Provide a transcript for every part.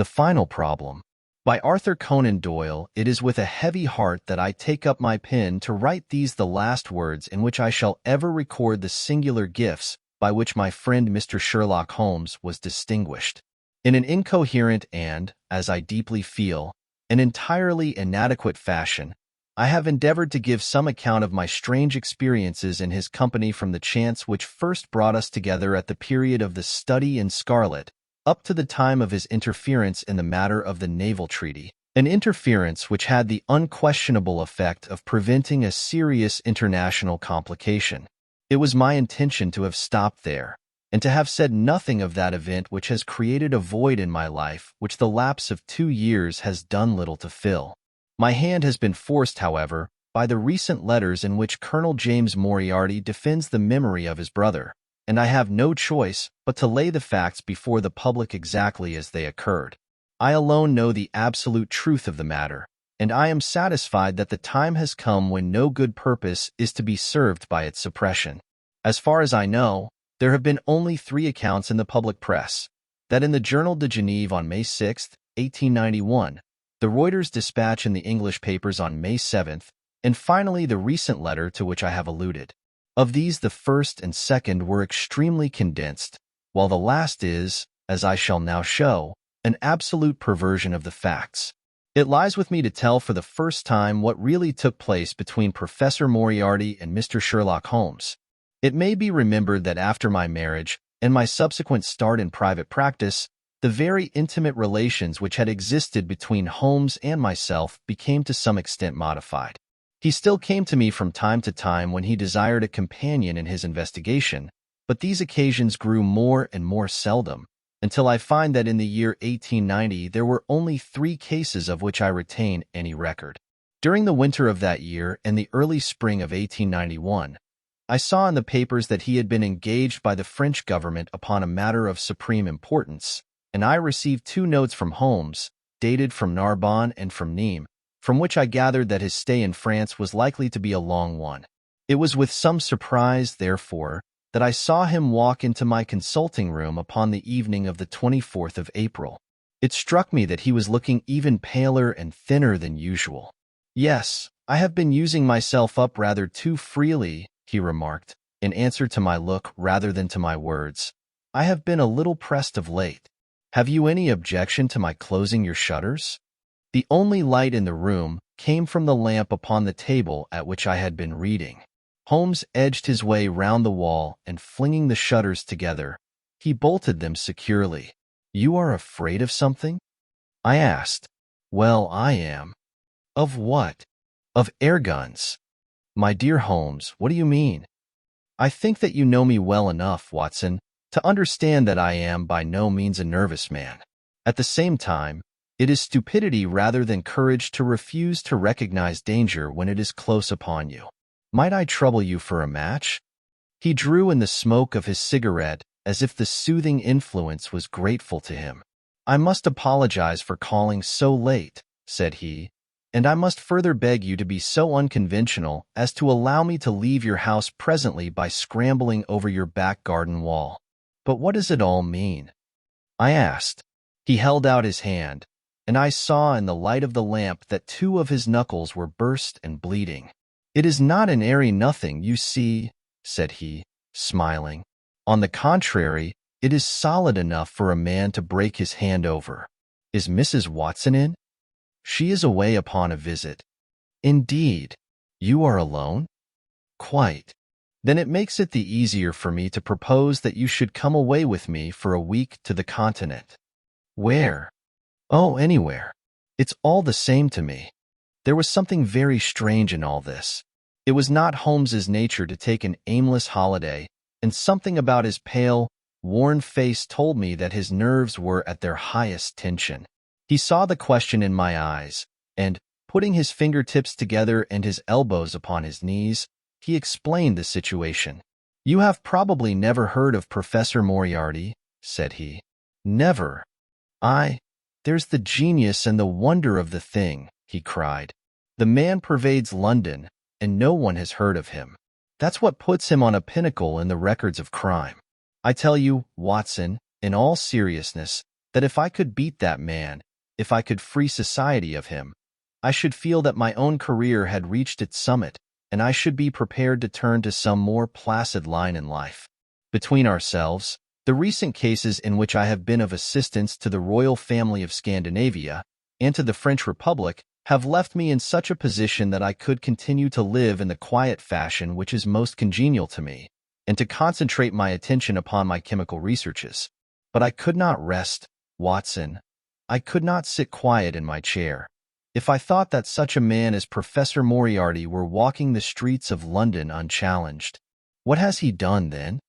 The Final Problem. By Arthur Conan Doyle. It is with a heavy heart that I take up my pen to write these the last words in which I shall ever record the singular gifts by which my friend Mr. Sherlock Holmes was distinguished. In an incoherent and, as I deeply feel, an entirely inadequate fashion, I have endeavored to give some account of my strange experiences in his company from the chance which first brought us together at the period of the study in scarlet, up to the time of his interference in the matter of the naval treaty, an interference which had the unquestionable effect of preventing a serious international complication. It was my intention to have stopped there, and to have said nothing of that event which has created a void in my life which the lapse of 2 years has done little to fill. My hand has been forced, however, by the recent letters in which Colonel James Moriarty defends the memory of his brother, and I have no choice but to lay the facts before the public exactly as they occurred. I alone know the absolute truth of the matter, and I am satisfied that the time has come when no good purpose is to be served by its suppression. As far as I know, there have been only 3 accounts in the public press: that in the Journal de Genève on May 6, 1891, the Reuters dispatch in the English papers on May 7th, and finally the recent letter to which I have alluded. Of these, the first and second were extremely condensed, while the last is, as I shall now show, an absolute perversion of the facts. It lies with me to tell for the first time what really took place between Professor Moriarty and Mr. Sherlock Holmes. It may be remembered that after my marriage and my subsequent start in private practice, the very intimate relations which had existed between Holmes and myself became to some extent modified. He still came to me from time to time when he desired a companion in his investigation, but these occasions grew more and more seldom, until I find that in the year 1890 there were only 3 cases of which I retain any record. During the winter of that year and the early spring of 1891, I saw in the papers that he had been engaged by the French government upon a matter of supreme importance, and I received 2 notes from Holmes, dated from Narbonne and from Nîmes, from which I gathered that his stay in France was likely to be a long one. It was with some surprise, therefore, that I saw him walk into my consulting room upon the evening of the 24th of April. It struck me that he was looking even paler and thinner than usual. "Yes, I have been using myself up rather too freely," he remarked, in answer to my look rather than to my words. "I have been a little pressed of late. Have you any objection to my closing your shutters?" The only light in the room came from the lamp upon the table at which I had been reading. Holmes edged his way round the wall, and flinging the shutters together, he bolted them securely. "You are afraid of something?" I asked. "Well, I am." "Of what?" "Of air guns." "My dear Holmes, what do you mean?" "I think that you know me well enough, Watson, to understand that I am by no means a nervous man. At the same time, it is stupidity rather than courage to refuse to recognize danger when it is close upon you. Might I trouble you for a match?" He drew in the smoke of his cigarette as if the soothing influence was grateful to him. "I must apologize for calling so late," said he, "and I must further beg you to be so unconventional as to allow me to leave your house presently by scrambling over your back garden wall." "But what does it all mean?" I asked. He held out his hand, and I saw in the light of the lamp that 2 of his knuckles were burst and bleeding. "It is not an airy nothing, you see," said he, smiling. "On the contrary, it is solid enough for a man to break his hand over. Is Mrs. Watson in?" "She is away upon a visit." "Indeed. You are alone?" "Quite." "Then it makes it the easier for me to propose that you should come away with me for a week to the Continent." "Where?" "Oh, anywhere. It's all the same to me." There was something very strange in all this. It was not Holmes's nature to take an aimless holiday, and something about his pale, worn face told me that his nerves were at their highest tension. He saw the question in my eyes, and, putting his fingertips together and his elbows upon his knees, he explained the situation. "You have probably never heard of Professor Moriarty," said he. "Never." "There's the genius and the wonder of the thing," he cried. "The man pervades London, and no one has heard of him. That's what puts him on a pinnacle in the records of crime. I tell you, Watson, in all seriousness, that if I could beat that man, if I could free society of him, I should feel that my own career had reached its summit, and I should be prepared to turn to some more placid line in life. Between ourselves, the recent cases in which I have been of assistance to the royal family of Scandinavia and to the French Republic have left me in such a position that I could continue to live in the quiet fashion which is most congenial to me, and to concentrate my attention upon my chemical researches. But I could not rest, Watson. I could not sit quiet in my chair. If I thought that such a man as Professor Moriarty were walking the streets of London unchallenged, what has he done then?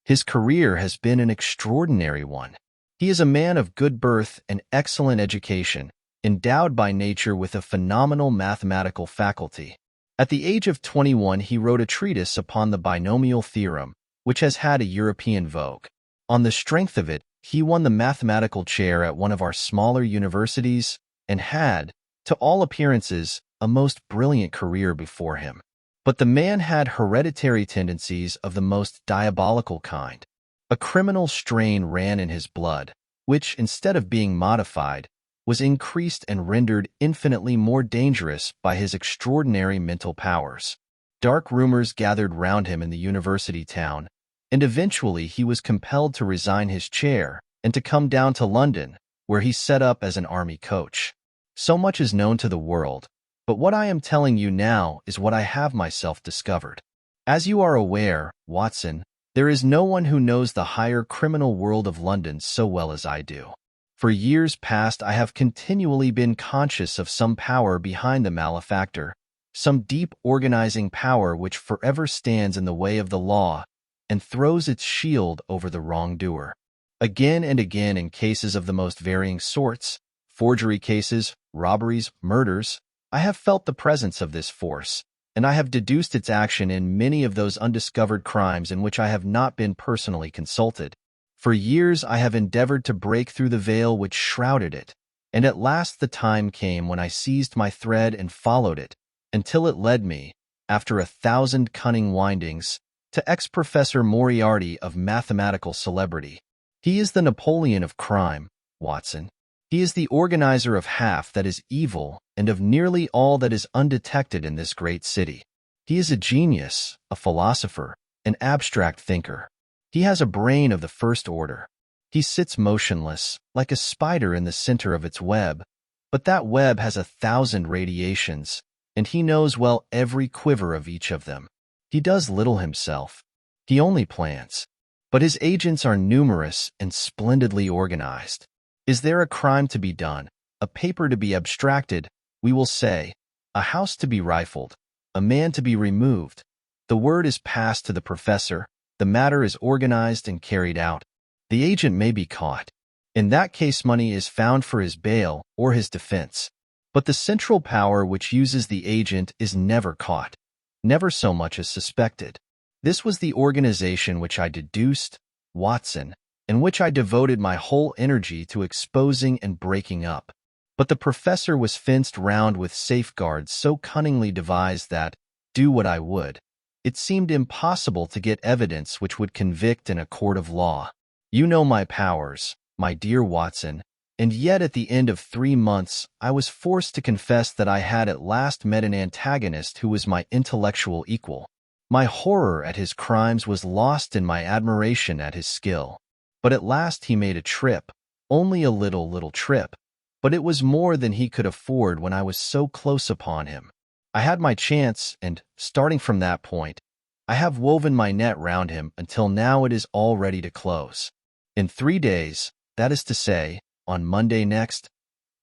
His career has been an extraordinary one. He is a man of good birth and excellent education, endowed by nature with a phenomenal mathematical faculty. At the age of 21, he wrote a treatise upon the binomial theorem, which has had a European vogue. On the strength of it, he won the mathematical chair at one of our smaller universities and had, to all appearances, a most brilliant career before him. But the man had hereditary tendencies of the most diabolical kind. A criminal strain ran in his blood, which, instead of being modified, was increased and rendered infinitely more dangerous by his extraordinary mental powers. Dark rumors gathered round him in the university town, and eventually he was compelled to resign his chair and to come down to London, where he set up as an army coach. So much is known to the world, but what I am telling you now is what I have myself discovered. As you are aware, Watson, there is no one who knows the higher criminal world of London so well as I do. For years past, I have continually been conscious of some power behind the malefactor, some deep organizing power which forever stands in the way of the law and throws its shield over the wrongdoer. Again and again, in cases of the most varying sorts, forgery cases, robberies, murders, I have felt the presence of this force, and I have deduced its action in many of those undiscovered crimes in which I have not been personally consulted. For years I have endeavored to break through the veil which shrouded it, and at last the time came when I seized my thread and followed it, until it led me, after 1,000 cunning windings, to ex-Professor Moriarty of mathematical celebrity. He is the Napoleon of crime, Watson. He is the organizer of half that is evil and of nearly all that is undetected in this great city. He is a genius, a philosopher, an abstract thinker. He has a brain of the first order. He sits motionless, like a spider in the center of its web, but that web has 1,000 radiations, and he knows well every quiver of each of them. He does little himself. He only plans. But his agents are numerous and splendidly organized. Is there a crime to be done, a paper to be abstracted, we will say, a house to be rifled, a man to be removed, the word is passed to the professor, the matter is organized and carried out. The agent may be caught. In that case, money is found for his bail or his defense. But the central power which uses the agent is never caught, never so much as suspected. This was the organization which I deduced, Watson, and which I devoted my whole energy to exposing and breaking up. But the professor was fenced round with safeguards so cunningly devised that, do what I would, it seemed impossible to get evidence which would convict in a court of law. You know my powers, my dear Watson, and yet at the end of 3 months I was forced to confess that I had at last met an antagonist who was my intellectual equal. My horror at his crimes was lost in my admiration at his skill. But at last he made a trip, only a little trip, but it was more than he could afford when I was so close upon him. I had my chance, and, starting from that point, I have woven my net round him until now it is all ready to close. In 3 days, that is to say, on Monday next,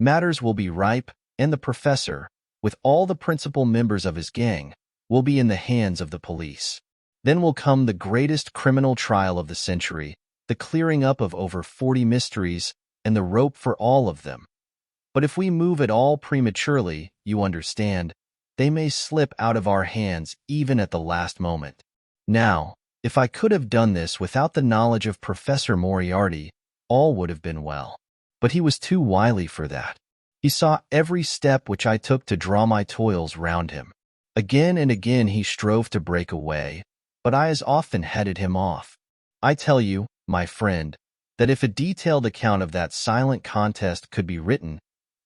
matters will be ripe, and the professor, with all the principal members of his gang, will be in the hands of the police. Then will come the greatest criminal trial of the century, the clearing up of over 40 mysteries, and the rope for all of them. But if we move at all prematurely, you understand, they may slip out of our hands even at the last moment. Now, if I could have done this without the knowledge of Professor Moriarty, all would have been well. But he was too wily for that. He saw every step which I took to draw my toils round him. Again and again he strove to break away, but I as often headed him off. I tell you, my friend, that if a detailed account of that silent contest could be written,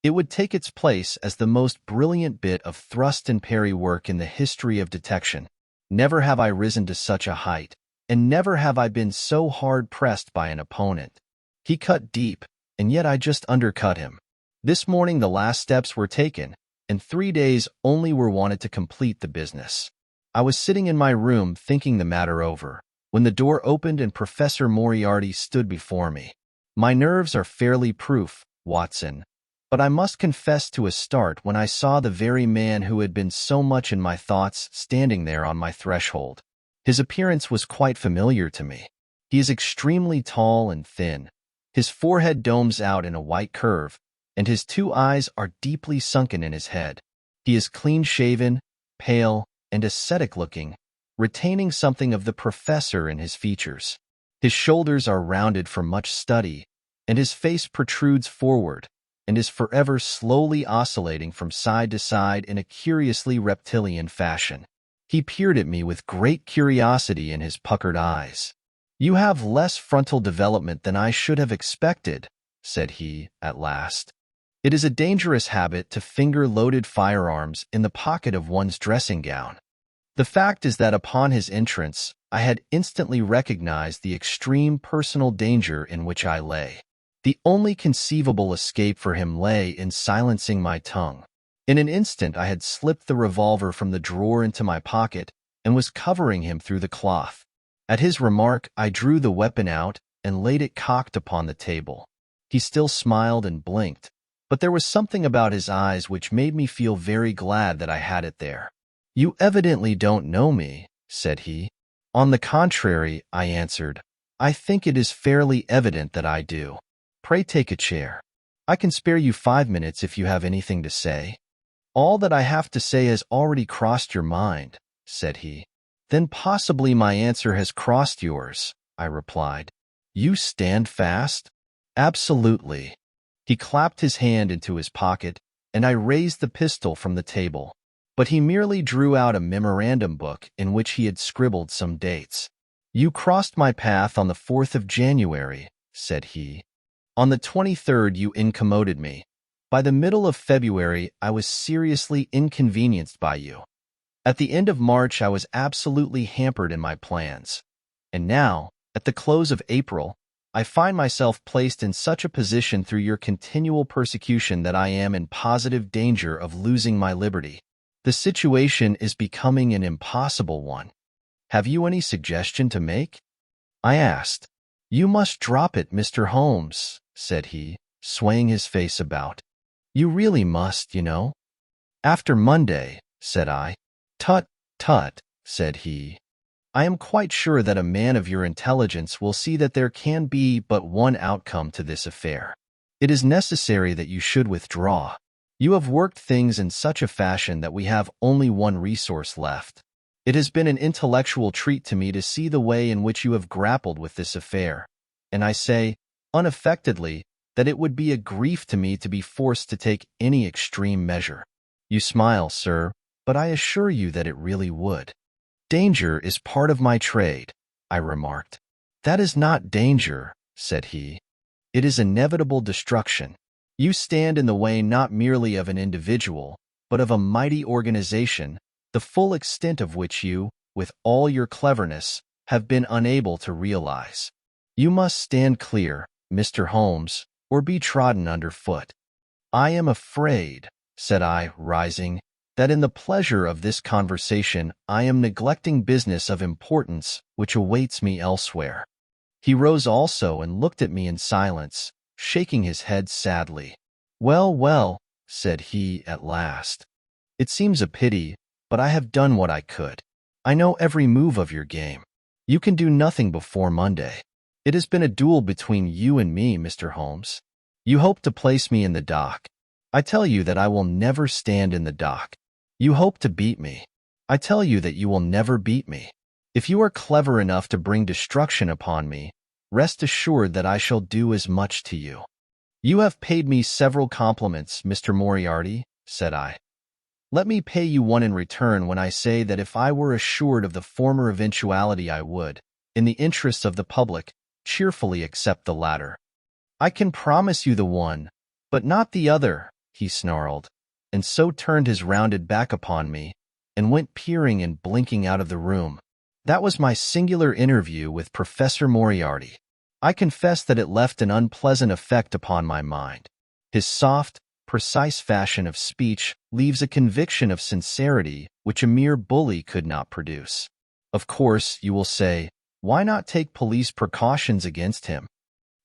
it would take its place as the most brilliant bit of thrust and parry work in the history of detection. Never have I risen to such a height, and never have I been so hard-pressed by an opponent. He cut deep, and yet I just undercut him. This morning the last steps were taken, and 3 days only were wanted to complete the business. I was sitting in my room thinking the matter over, when the door opened and Professor Moriarty stood before me. My nerves are fairly proof, Watson, but I must confess to a start when I saw the very man who had been so much in my thoughts standing there on my threshold. His appearance was quite familiar to me. He is extremely tall and thin. His forehead domes out in a white curve, and his 2 eyes are deeply sunken in his head. He is clean-shaven, pale, and ascetic-looking, retaining something of the professor in his features. His shoulders are rounded from much study, and his face protrudes forward, and is forever slowly oscillating from side to side in a curiously reptilian fashion. He peered at me with great curiosity in his puckered eyes. "You have less frontal development than I should have expected," said he, at last. "It is a dangerous habit to finger loaded firearms in the pocket of one's dressing gown." The fact is that upon his entrance, I had instantly recognized the extreme personal danger in which I lay. The only conceivable escape for him lay in silencing my tongue. In an instant I had slipped the revolver from the drawer into my pocket and was covering him through the cloth. At his remark, I drew the weapon out and laid it cocked upon the table. He still smiled and blinked, but there was something about his eyes which made me feel very glad that I had it there. "You evidently don't know me," said he. "On the contrary," I answered, "I think it is fairly evident that I do. Pray take a chair. I can spare you 5 minutes if you have anything to say." "All that I have to say has already crossed your mind," said he. "Then possibly my answer has crossed yours," I replied. "You stand fast?" "Absolutely." He clapped his hand into his pocket, and I raised the pistol from the table. But he merely drew out a memorandum book in which he had scribbled some dates. "You crossed my path on the 4th of January," said he. "On the 23rd you incommoded me. By the middle of February I was seriously inconvenienced by you. At the end of March I was absolutely hampered in my plans. And now, at the close of April, I find myself placed in such a position through your continual persecution that I am in positive danger of losing my liberty. The situation is becoming an impossible one. Have you any suggestion to make?" I asked. "You must drop it, Mr. Holmes," said he, swaying his face about. "You really must, you know." "After Monday," said I. "Tut, tut," said he. "I am quite sure that a man of your intelligence will see that there can be but one outcome to this affair. It is necessary that you should withdraw. You have worked things in such a fashion that we have only one resource left. It has been an intellectual treat to me to see the way in which you have grappled with this affair, and I say, unaffectedly, that it would be a grief to me to be forced to take any extreme measure. You smile, sir, but I assure you that it really would." "Danger is part of my trade," I remarked. "That is not danger," said he. "It is inevitable destruction. You stand in the way not merely of an individual, but of a mighty organization, the full extent of which you, with all your cleverness, have been unable to realize. You must stand clear, Mr. Holmes, or be trodden underfoot." "I am afraid," said I, rising, "that in the pleasure of this conversation I am neglecting business of importance which awaits me elsewhere." He rose also and looked at me in silence, shaking his head sadly. "Well, well," said he at last. "It seems a pity, but I have done what I could. I know every move of your game. You can do nothing before Monday. It has been a duel between you and me, Mr. Holmes. You hope to place me in the dock. I tell you that I will never stand in the dock. You hope to beat me. I tell you that you will never beat me. If you are clever enough to bring destruction upon me, rest assured that I shall do as much to you." "You have paid me several compliments, Mr. Moriarty," said I. "Let me pay you one in return when I say that if I were assured of the former eventuality I would, in the interests of the public, cheerfully accept the latter. I can promise you the one, but not the other, he snarled, and so turned his rounded back upon me, and went peering and blinking out of the room. That was my singular interview with Professor Moriarty. I confess that it left an unpleasant effect upon my mind. His soft, precise fashion of speech leaves a conviction of sincerity which a mere bully could not produce. Of course, you will say, why not take police precautions against him?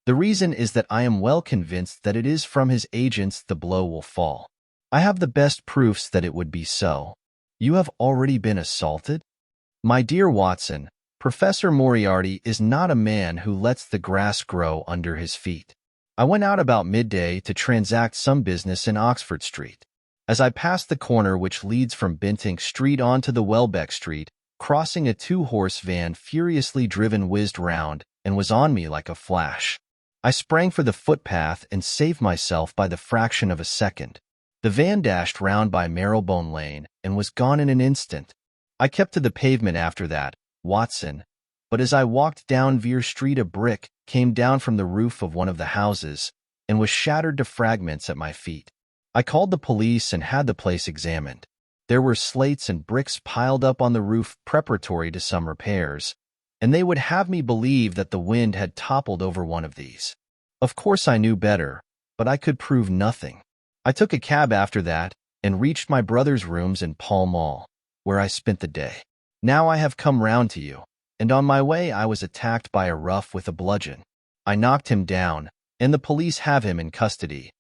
The reason is that I am well convinced that it is from his agents the blow will fall. I have the best proofs that it would be so. You have already been assaulted? My dear Watson, Professor Moriarty is not a man who lets the grass grow under his feet. I went out about midday to transact some business in Oxford Street. As I passed the corner which leads from Bentinck Street onto the Welbeck Street, crossing a two-horse van furiously driven whizzed round and was on me like a flash. I sprang for the footpath and saved myself by the fraction of a second. The van dashed round by Marylebone Lane and was gone in an instant. I kept to the pavement after that, Watson, but as I walked down Vere Street a brick came down from the roof of one of the houses and was shattered to fragments at my feet. I called the police and had the place examined. There were slates and bricks piled up on the roof preparatory to some repairs, and they would have me believe that the wind had toppled over one of these. Of course I knew better, but I could prove nothing. I took a cab after that and reached my brother's rooms in Pall Mall, where I spent the day. Now I have come round to you, and on my way I was attacked by a rough with a bludgeon. I knocked him down, and the police have him in custody.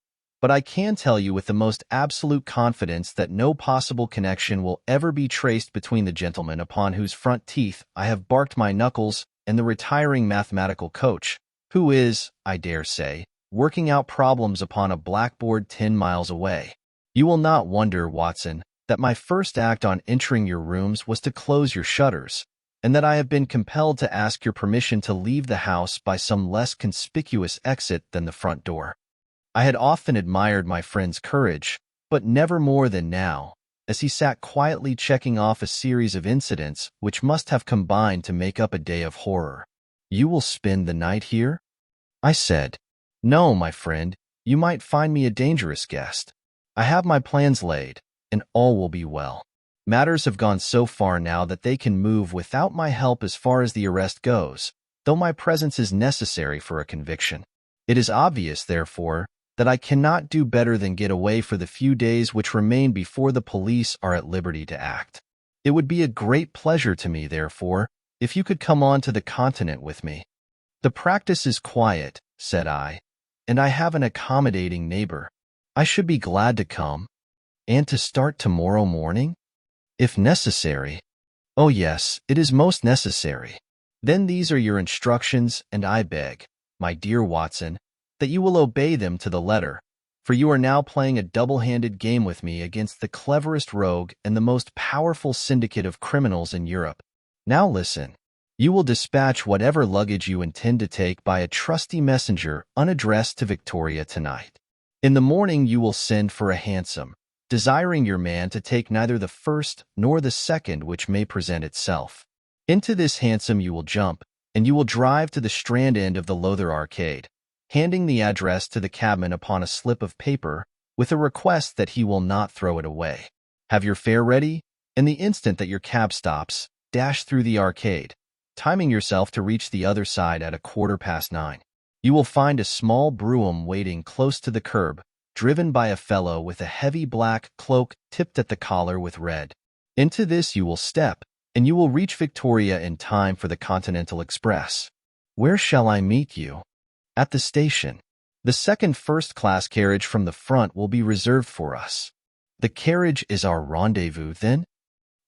But I can tell you with the most absolute confidence that no possible connection will ever be traced between the gentleman upon whose front teeth I have barked my knuckles and the retiring mathematical coach, who is, I dare say, working out problems upon a blackboard 10 miles away. You will not wonder, Watson, that my first act on entering your rooms was to close your shutters, and that I have been compelled to ask your permission to leave the house by some less conspicuous exit than the front door. I had often admired my friend's courage, but never more than now, as he sat quietly checking off a series of incidents which must have combined to make up a day of horror. You will spend the night here? I said. No, my friend, you might find me a dangerous guest. I have my plans laid, and all will be well. Matters have gone so far now that they can move without my help as far as the arrest goes, though my presence is necessary for a conviction. It is obvious, therefore, that I cannot do better than get away for the few days which remain before the police are at liberty to act. It would be a great pleasure to me, therefore, if you could come on to the continent with me. The practice is quiet, said I, and I have an accommodating neighbor. I should be glad to come. And to start tomorrow morning? If necessary. Oh yes, it is most necessary. Then these are your instructions, and I beg, my dear Watson, that you will obey them to the letter, for you are now playing a double-handed game with me against the cleverest rogue and the most powerful syndicate of criminals in Europe. Now listen. You will dispatch whatever luggage you intend to take by a trusty messenger unaddressed to Victoria tonight. In the morning you will send for a hansom, desiring your man to take neither the first nor the second which may present itself. Into this hansom you will jump, and you will drive to the Strand end of the Lowther Arcade, handing the address to the cabman upon a slip of paper, with a request that he will not throw it away. Have your fare ready, and the instant that your cab stops, dash through the arcade, timing yourself to reach the other side at 9:15. You will find a small brougham waiting close to the curb, driven by a fellow with a heavy black cloak tipped at the collar with red. Into this you will step, and you will reach Victoria in time for the Continental Express. Where shall I meet you? At the station. The second first-class carriage from the front will be reserved for us. The carriage is our rendezvous, then?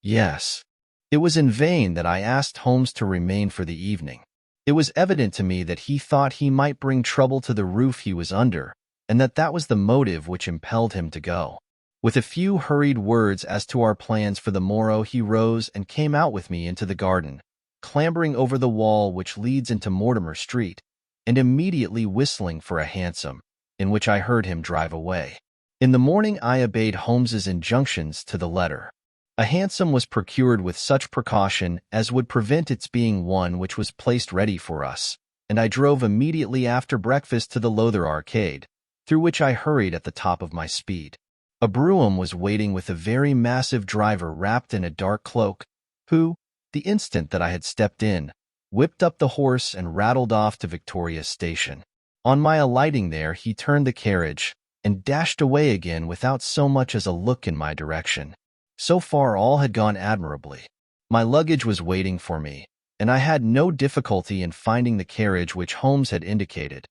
Yes. It was in vain that I asked Holmes to remain for the evening. It was evident to me that he thought he might bring trouble to the roof he was under, and that was the motive which impelled him to go. With a few hurried words as to our plans for the morrow, he rose and came out with me into the garden, clambering over the wall which leads into Mortimer Street, and immediately whistling for a hansom, in which I heard him drive away. In the morning I obeyed Holmes's injunctions to the letter. A hansom was procured with such precaution as would prevent its being one which was placed ready for us, and I drove immediately after breakfast to the Lowther Arcade, through which I hurried at the top of my speed. A brougham was waiting with a very massive driver wrapped in a dark cloak, who, the instant that I had stepped in, whipped up the horse and rattled off to Victoria Station. On my alighting there, he turned the carriage and dashed away again without so much as a look in my direction. So far all had gone admirably. My luggage was waiting for me, and I had no difficulty in finding the carriage which Holmes had indicated,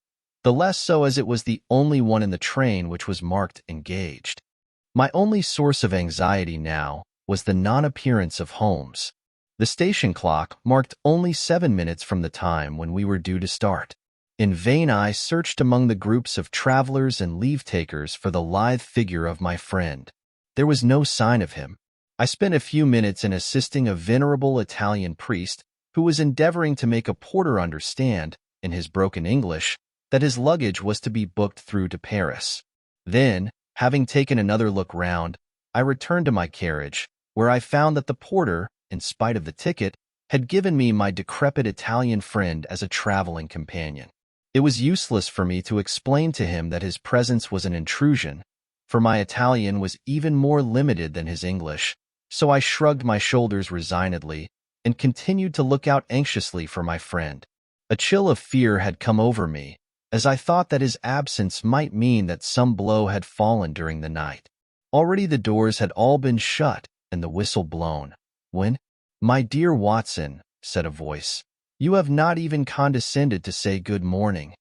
the less so as it was the only one in the train which was marked engaged. My only source of anxiety now was the non-appearance of Holmes. The station clock marked only 7 minutes from the time when we were due to start. In vain I searched among the groups of travelers and leave-takers for the lithe figure of my friend. There was no sign of him. I spent a few minutes in assisting a venerable Italian priest who was endeavoring to make a porter understand, in his broken English, that his luggage was to be booked through to Paris. Then, having taken another look round, I returned to my carriage, where I found that the porter, in spite of the ticket, had given me my decrepit Italian friend as a traveling companion. It was useless for me to explain to him that his presence was an intrusion, for my Italian was even more limited than his English, so I shrugged my shoulders resignedly and continued to look out anxiously for my friend. A chill of fear had come over me, as I thought that his absence might mean that some blow had fallen during the night. Already the doors had all been shut and the whistle blown, when, "My dear Watson," said a voice, "you have not even condescended to say good morning."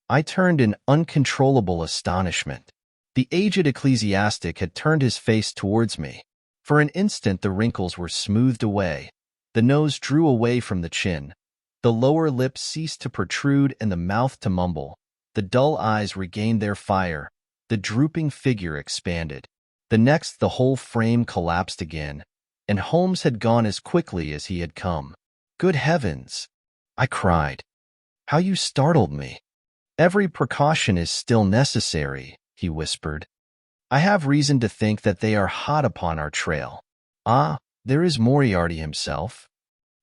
I turned in uncontrollable astonishment. The aged ecclesiastic had turned his face towards me. For an instant the wrinkles were smoothed away, the nose drew away from the chin, the lower lip ceased to protrude and the mouth to mumble, the dull eyes regained their fire, the drooping figure expanded. The next the whole frame collapsed again, and Holmes had gone as quickly as he had come. "Good heavens!" I cried. "How you startled me!" "Every precaution is still necessary," he whispered. "I have reason to think that they are hot upon our trail. Ah, there is Moriarty himself."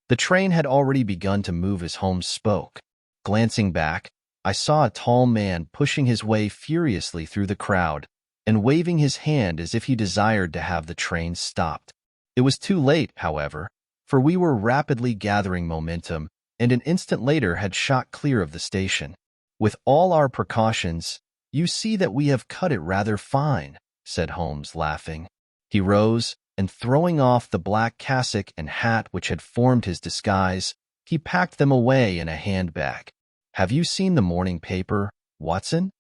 The train had already begun to move as Holmes spoke. Glancing back, I saw a tall man pushing his way furiously through the crowd and waving his hand as if he desired to have the train stopped. It was too late, however, for we were rapidly gathering momentum and an instant later had shot clear of the station. "With all our precautions, you see that we have cut it rather fine," said Holmes, laughing. He rose, and throwing off the black cassock and hat which had formed his disguise, he packed them away in a handbag. "Have you seen the morning paper, Watson?"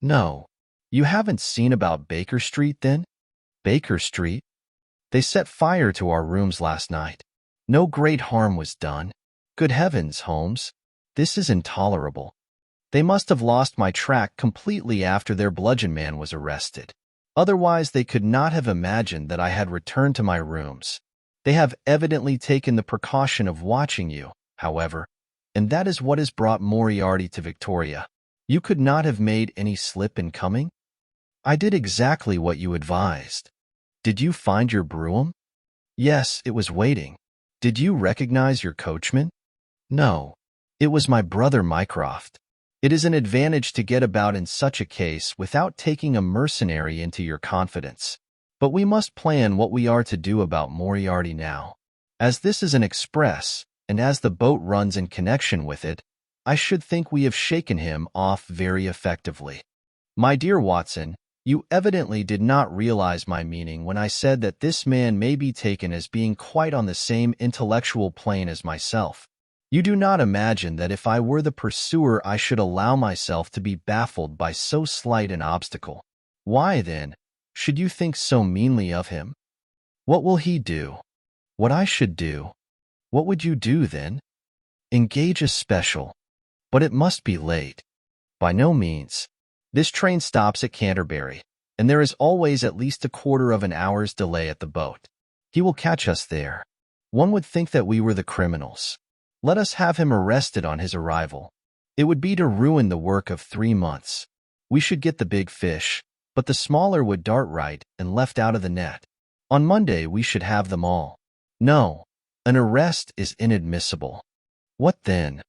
"No." "You haven't seen about Baker Street, then?" "Baker Street? They set fire to our rooms last night. No great harm was done." "Good heavens, Holmes, this is intolerable. They must have lost my track completely after their bludgeon man was arrested. Otherwise they could not have imagined that I had returned to my rooms. They have evidently taken the precaution of watching you, however, and that is what has brought Moriarty to Victoria. You could not have made any slip in coming?" "I did exactly what you advised." "Did you find your brougham?" "Yes, it was waiting." "Did you recognize your coachman?" "No. It was my brother Mycroft. It is an advantage to get about in such a case without taking a mercenary into your confidence. But we must plan what we are to do about Moriarty now. As this is an express, and as the boat runs in connection with it, I should think we have shaken him off very effectively. My dear Watson, you evidently did not realize my meaning when I said that this man may be taken as being quite on the same intellectual plane as myself. You do not imagine that if I were the pursuer I should allow myself to be baffled by so slight an obstacle. Why, then, should you think so meanly of him? What will he do? What I should do? What would you do, then? Engage a special. But it must be late. By no means. This train stops at Canterbury, and there is always at least a quarter of an hour's delay at the boat. He will catch us there. One would think that we were the criminals. Let us have him arrested on his arrival. It would be to ruin the work of 3 months. We should get the big fish, but the smaller would dart right and left out of the net. On Monday we should have them all. No, an arrest is inadmissible. What then?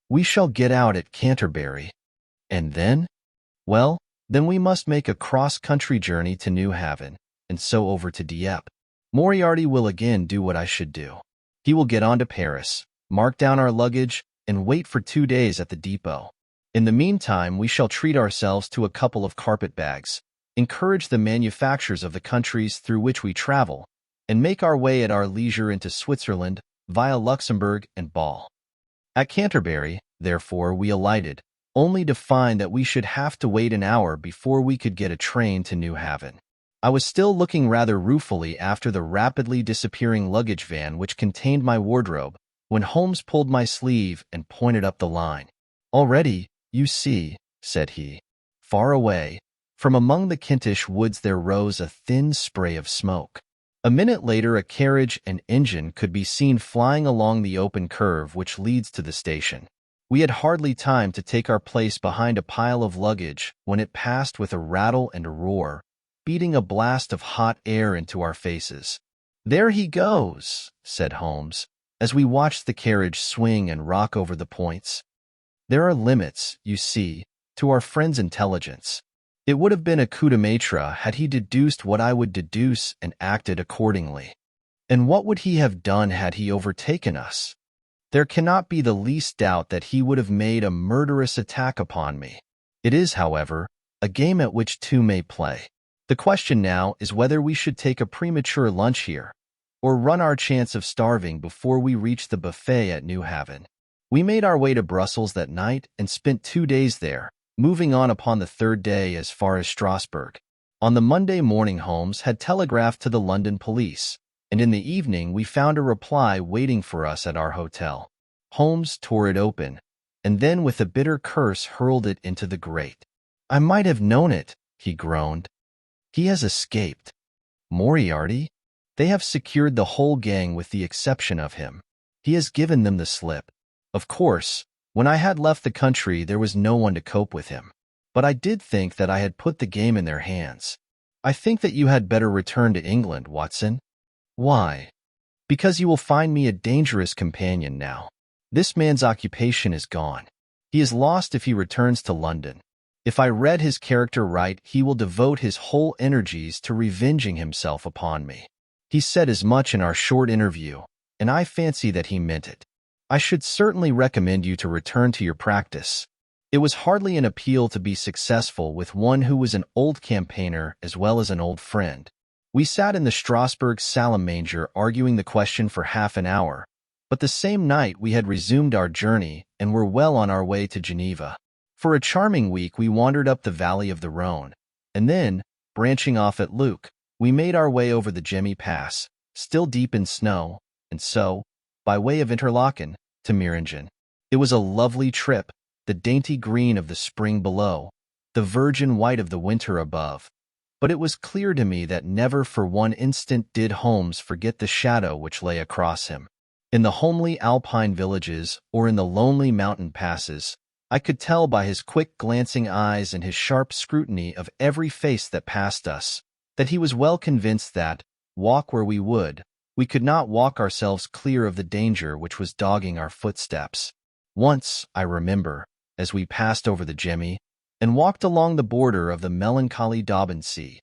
We shall get out at Canterbury. And then? Well, then we must make a cross-country journey to New Haven, and so over to Dieppe. Moriarty will again do what I should do. He will get on to Paris, mark down our luggage, and wait for 2 days at the depot. In the meantime, we shall treat ourselves to a couple of carpet-bags, encourage the manufactures of the countries through which we travel, and make our way at our leisure into Switzerland via Luxembourg and Bâle. At Canterbury, therefore, we alighted, only to find that we should have to wait an hour before we could get a train to New Haven. I was still looking rather ruefully after the rapidly disappearing luggage van which contained my wardrobe, when Holmes pulled my sleeve and pointed up the line. "Already, you see," said he. Far away, from among the Kentish woods there rose a thin spray of smoke. A minute later a carriage and engine could be seen flying along the open curve which leads to the station. We had hardly time to take our place behind a pile of luggage when it passed with a rattle and a roar, beating a blast of hot air into our faces. "There he goes," said Holmes, as we watched the carriage swing and rock over the points. There are limits, you see, to our friend's intelligence. It would have been a coup de maître had he deduced what I would deduce and acted accordingly. And what would he have done had he overtaken us? There cannot be the least doubt that he would have made a murderous attack upon me. It is, however, a game at which two may play. The question now is whether we should take a premature lunch here, or run our chance of starving before we reach the buffet at New Haven. We made our way to Brussels that night and spent 2 days there, moving on upon the 3rd day as far as Strasbourg. On the Monday morning Holmes had telegraphed to the London police, and in the evening we found a reply waiting for us at our hotel. Holmes tore it open, and then with a bitter curse hurled it into the grate. "I might have known it," he groaned. "He has escaped. Moriarty? They have secured the whole gang with the exception of him. He has given them the slip. Of course, when I had left the country there was no one to cope with him. But I did think that I had put the game in their hands. I think that you had better return to England, Watson." "Why?" "Because you will find me a dangerous companion now. This man's occupation is gone. He is lost if he returns to London. If I read his character right, he will devote his whole energies to revenging himself upon me. He said as much in our short interview, and I fancy that he meant it. I should certainly recommend you to return to your practice." It was hardly an appeal to be successful with one who was an old campaigner as well as an old friend. We sat in the Strasbourg salamandre arguing the question for half an hour, but the same night we had resumed our journey and were well on our way to Geneva. For a charming week we wandered up the valley of the Rhone, and then, branching off at Luc, we made our way over the Gemmi Pass, still deep in snow, and so, by way of Interlaken, to Meiringen. It was a lovely trip, the dainty green of the spring below, the virgin white of the winter above. But it was clear to me that never for one instant did Holmes forget the shadow which lay across him. In the homely alpine villages or in the lonely mountain passes, I could tell by his quick glancing eyes and his sharp scrutiny of every face that passed us, that he was well convinced that, walk where we would, we could not walk ourselves clear of the danger which was dogging our footsteps. Once, I remember, as we passed over the Gemmi, and walked along the border of the melancholy Daubensee,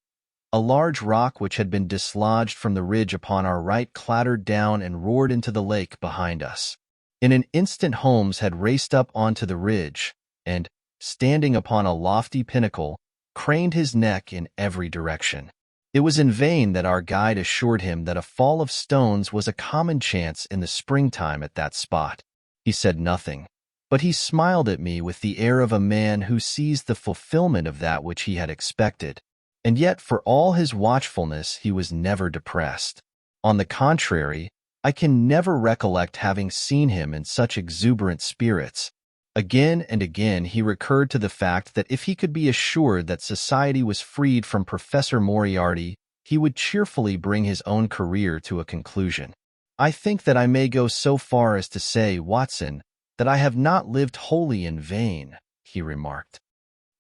a large rock which had been dislodged from the ridge upon our right clattered down and roared into the lake behind us. In an instant Holmes had raced up onto the ridge, and, standing upon a lofty pinnacle, craned his neck in every direction. It was in vain that our guide assured him that a fall of stones was a common chance in the springtime at that spot. He said nothing, but he smiled at me with the air of a man who sees the fulfillment of that which he had expected. And yet, for all his watchfulness, he was never depressed. On the contrary, I can never recollect having seen him in such exuberant spirits. Again and again he recurred to the fact that if he could be assured that society was freed from Professor Moriarty, he would cheerfully bring his own career to a conclusion. "I think that I may go so far as to say, Watson, that I have not lived wholly in vain," he remarked.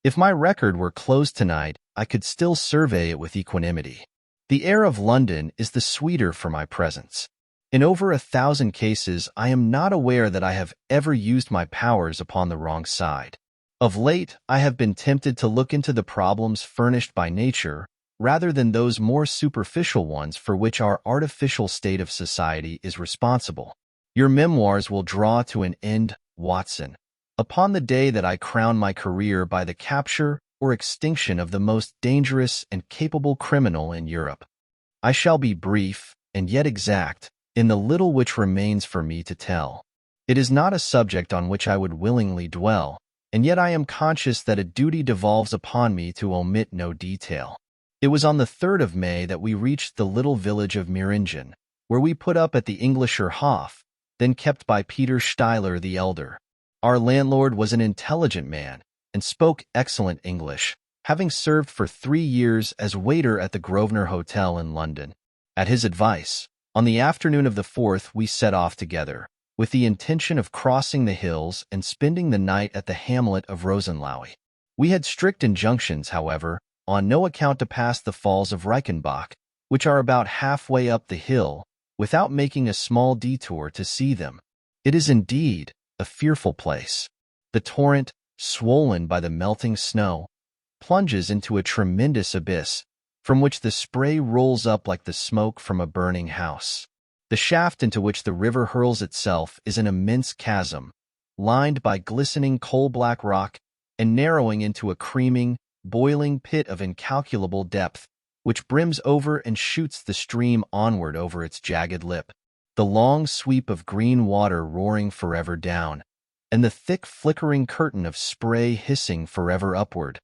"If my record were closed tonight, I could still survey it with equanimity. The air of London is the sweeter for my presence. In over 1,000 cases, I am not aware that I have ever used my powers upon the wrong side. Of late, I have been tempted to look into the problems furnished by nature, rather than those more superficial ones for which our artificial state of society is responsible. Your memoirs will draw to an end, Watson, upon the day that I crown my career by the capture or extinction of the most dangerous and capable criminal in Europe. I shall be brief, and yet exact, in the little which remains for me to tell. It is not a subject on which I would willingly dwell, and yet I am conscious that a duty devolves upon me to omit no detail. It was on the 3rd of May that we reached the little village of Meiringen, where we put up at the Englischer Hof, then kept by Peter Steiler the elder. Our landlord was an intelligent man, and spoke excellent English, having served for 3 years as waiter at the Grosvenor Hotel in London. At his advice, on the afternoon of the 4th we set off together, with the intention of crossing the hills and spending the night at the hamlet of Rosenlaui. We had strict injunctions, however, on no account to pass the falls of Reichenbach, which are about halfway up the hill, without making a small detour to see them. It is indeed a fearful place. The torrent, swollen by the melting snow, plunges into a tremendous abyss, from which the spray rolls up like the smoke from a burning house. The shaft into which the river hurls itself is an immense chasm, lined by glistening coal-black rock and narrowing into a creaming, boiling pit of incalculable depth, which brims over and shoots the stream onward over its jagged lip. The long sweep of green water roaring forever down, and the thick flickering curtain of spray hissing forever upward,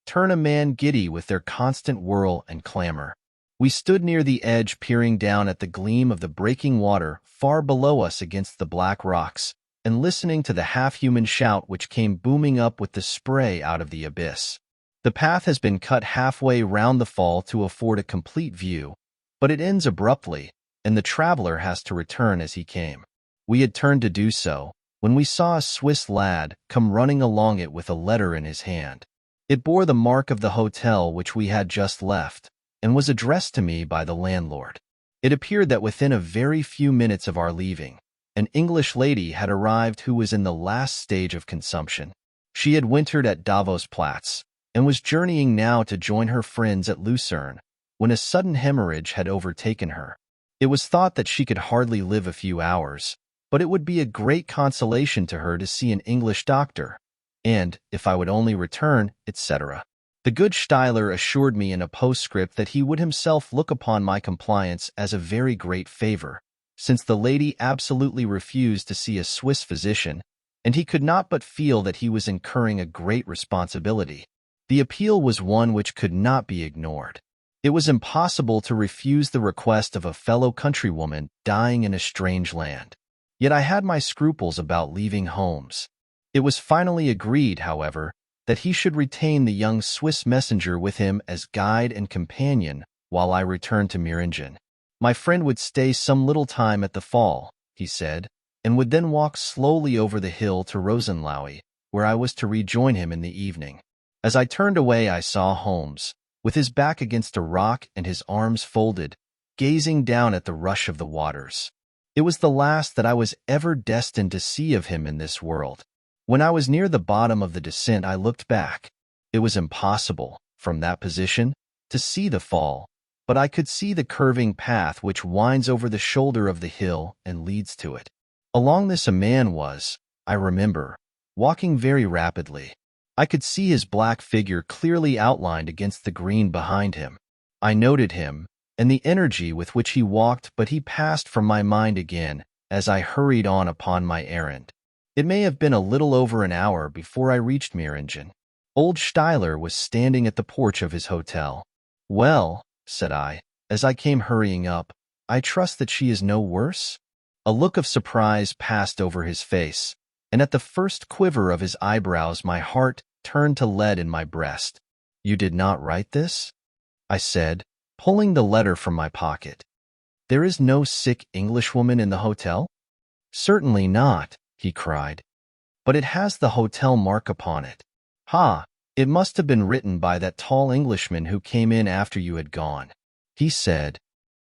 turn a man giddy with their constant whirl and clamor. We stood near the edge, peering down at the gleam of the breaking water far below us against the black rocks, and listening to the half-human shout which came booming up with the spray out of the abyss. The path has been cut halfway round the fall to afford a complete view, but it ends abruptly, and the traveler has to return as he came. We had turned to do so, when we saw a Swiss lad come running along it with a letter in his hand. It bore the mark of the hotel which we had just left, and was addressed to me by the landlord. It appeared that within a very few minutes of our leaving, an English lady had arrived who was in the last stage of consumption. She had wintered at Davos-Platz, and was journeying now to join her friends at Lucerne, when a sudden hemorrhage had overtaken her. It was thought that she could hardly live a few hours, but it would be a great consolation to her to see an English doctor, and, if I would only return, etc. The good Steiler assured me in a postscript that he would himself look upon my compliance as a very great favor, since the lady absolutely refused to see a Swiss physician, and he could not but feel that he was incurring a great responsibility. The appeal was one which could not be ignored. It was impossible to refuse the request of a fellow countrywoman dying in a strange land. Yet I had my scruples about leaving Holmes. It was finally agreed, however, that he should retain the young Swiss messenger with him as guide and companion while I returned to Meiringen. My friend would stay some little time at the fall, he said, and would then walk slowly over the hill to Rosenlaui, where I was to rejoin him in the evening. As I turned away, I saw Holmes, with his back against a rock and his arms folded, gazing down at the rush of the waters. It was the last that I was ever destined to see of him in this world. When I was near the bottom of the descent, I looked back. It was impossible, from that position, to see the fall, but I could see the curving path which winds over the shoulder of the hill and leads to it. Along this a man was, I remember, walking very rapidly. I could see his black figure clearly outlined against the green behind him. I noted him, and the energy with which he walked, but he passed from my mind again as I hurried on upon my errand. It may have been a little over an hour before I reached Meiringen. Old Steiler was standing at the porch of his hotel. "Well," said I, as I came hurrying up, "I trust that she is no worse?" A look of surprise passed over his face, and at the first quiver of his eyebrows my heart turned to lead in my breast. "You did not write this?" I said, pulling the letter from my pocket. "There is no sick Englishwoman in the hotel?" "Certainly not," he cried. "But it has the hotel mark upon it." "Ha! It must have been written by that tall Englishman who came in after you had gone," he said.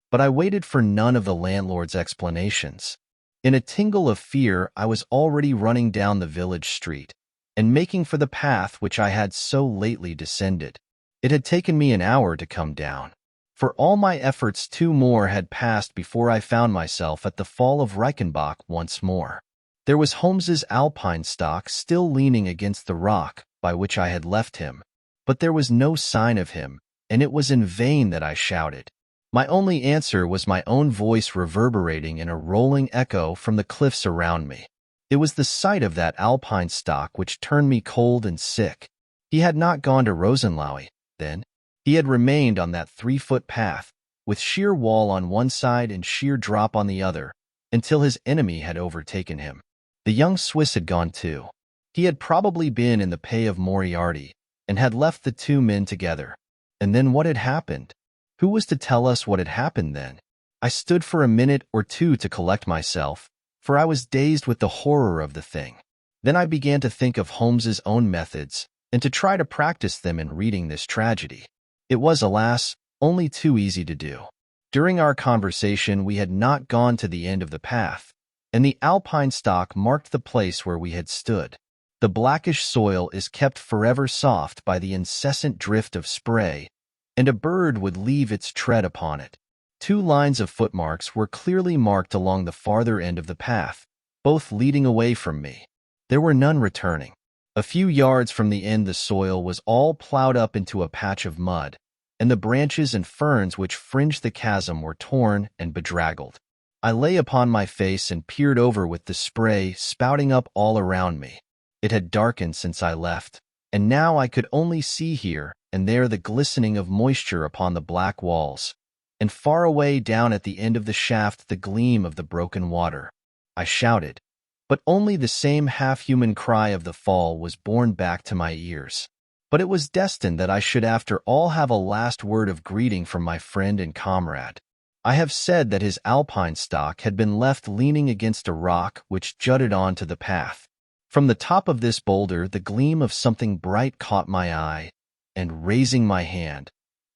But I waited for none of the landlord's explanations. In a tingle of fear, I was already running down the village street and making for the path which I had so lately descended. It had taken me an hour to come down. For all my efforts, 2 more had passed before I found myself at the fall of Reichenbach once more. There was Holmes's alpenstock still leaning against the rock by which I had left him, but there was no sign of him, and it was in vain that I shouted. My only answer was my own voice reverberating in a rolling echo from the cliffs around me. It was the sight of that alpenstock which turned me cold and sick. He had not gone to Rosenlaui, then. He had remained on that 3-foot path, with sheer wall on one side and sheer drop on the other, until his enemy had overtaken him. The young Swiss had gone too. He had probably been in the pay of Moriarty, and had left the 2 men together. And then what had happened? Who was to tell us what had happened then? I stood for a minute or two to collect myself, for I was dazed with the horror of the thing. Then I began to think of Holmes's own methods, and to try to practice them in reading this tragedy. It was, alas, only too easy to do. During our conversation we had not gone to the end of the path, and the alpenstock marked the place where we had stood. The blackish soil is kept forever soft by the incessant drift of spray, and a bird would leave its tread upon it. 2 lines of footmarks were clearly marked along the farther end of the path, both leading away from me. There were none returning. A few yards from the end the soil was all plowed up into a patch of mud, and the branches and ferns which fringed the chasm were torn and bedraggled. I lay upon my face and peered over with the spray spouting up all around me. It had darkened since I left, and now I could only see here and there the glistening of moisture upon the black walls, and far away down at the end of the shaft the gleam of the broken water. I shouted, but only the same half-human cry of the fall was borne back to my ears. But it was destined that I should after all have a last word of greeting from my friend and comrade. I have said that his alpenstock had been left leaning against a rock which jutted on to the path. From the top of this boulder the gleam of something bright caught my eye, and raising my hand,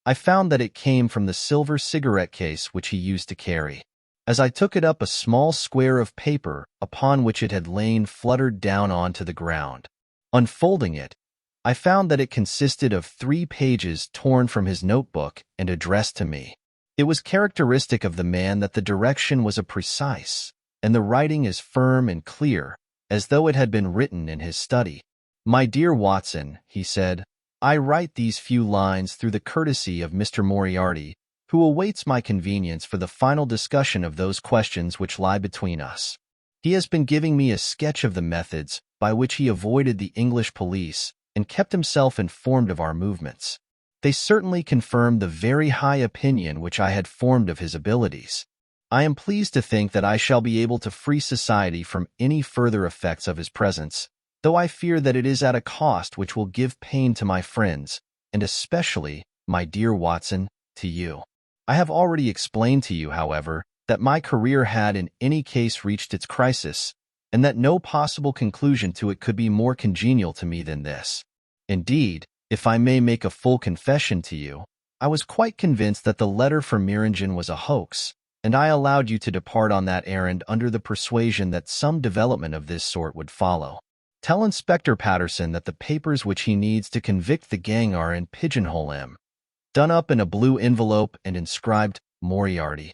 I found that it came from the silver cigarette case which he used to carry. As I took it up, a small square of paper upon which it had lain fluttered down onto the ground. Unfolding it, I found that it consisted of 3 pages torn from his notebook and addressed to me. It was characteristic of the man that the direction was precise, and the writing as firm and clear, as though it had been written in his study. "My dear Watson," he said, "I write these few lines through the courtesy of Mr. Moriarty, who awaits my convenience for the final discussion of those questions which lie between us. He has been giving me a sketch of the methods by which he avoided the English police and kept himself informed of our movements. They certainly confirm the very high opinion which I had formed of his abilities. I am pleased to think that I shall be able to free society from any further effects of his presence, though I fear that it is at a cost which will give pain to my friends, and especially, my dear Watson, to you. I have already explained to you, however, that my career had in any case reached its crisis, and that no possible conclusion to it could be more congenial to me than this. Indeed, if I may make a full confession to you, I was quite convinced that the letter from Meiringen was a hoax, and I allowed you to depart on that errand under the persuasion that some development of this sort would follow. Tell Inspector Patterson that the papers which he needs to convict the gang are in Pigeonhole M, done up in a blue envelope and inscribed Moriarty.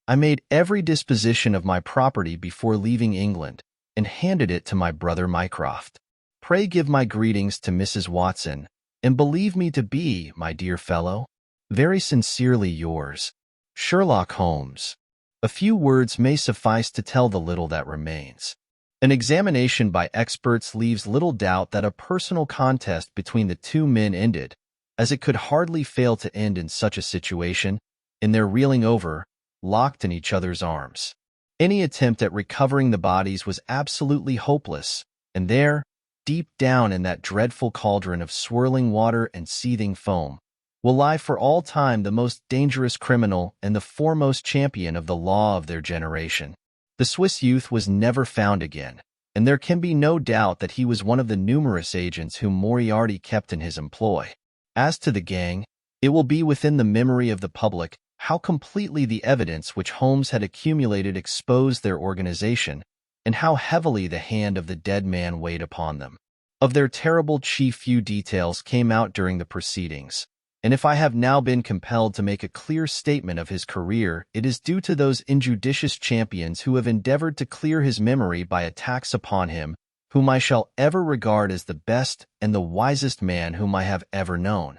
I made every disposition of my property before leaving England, and handed it to my brother Mycroft. Pray give my greetings to Mrs. Watson, and believe me to be, my dear fellow, very sincerely yours, Sherlock Holmes. A few words may suffice to tell the little that remains. An examination by experts leaves little doubt that a personal contest between the 2 men ended, as it could hardly fail to end in such a situation, in their reeling over, locked in each other's arms. Any attempt at recovering the bodies was absolutely hopeless, and there, deep down in that dreadful cauldron of swirling water and seething foam, will lie for all time the most dangerous criminal and the foremost champion of the law of their generation. The Swiss youth was never found again, and there can be no doubt that he was one of the numerous agents whom Moriarty kept in his employ. As to the gang, it will be within the memory of the public how completely the evidence which Holmes had accumulated exposed their organization, and how heavily the hand of the dead man weighed upon them. Of their terrible chief few details came out during the proceedings, and if I have now been compelled to make a clear statement of his career, it is due to those injudicious champions who have endeavored to clear his memory by attacks upon him, whom I shall ever regard as the best and the wisest man whom I have ever known.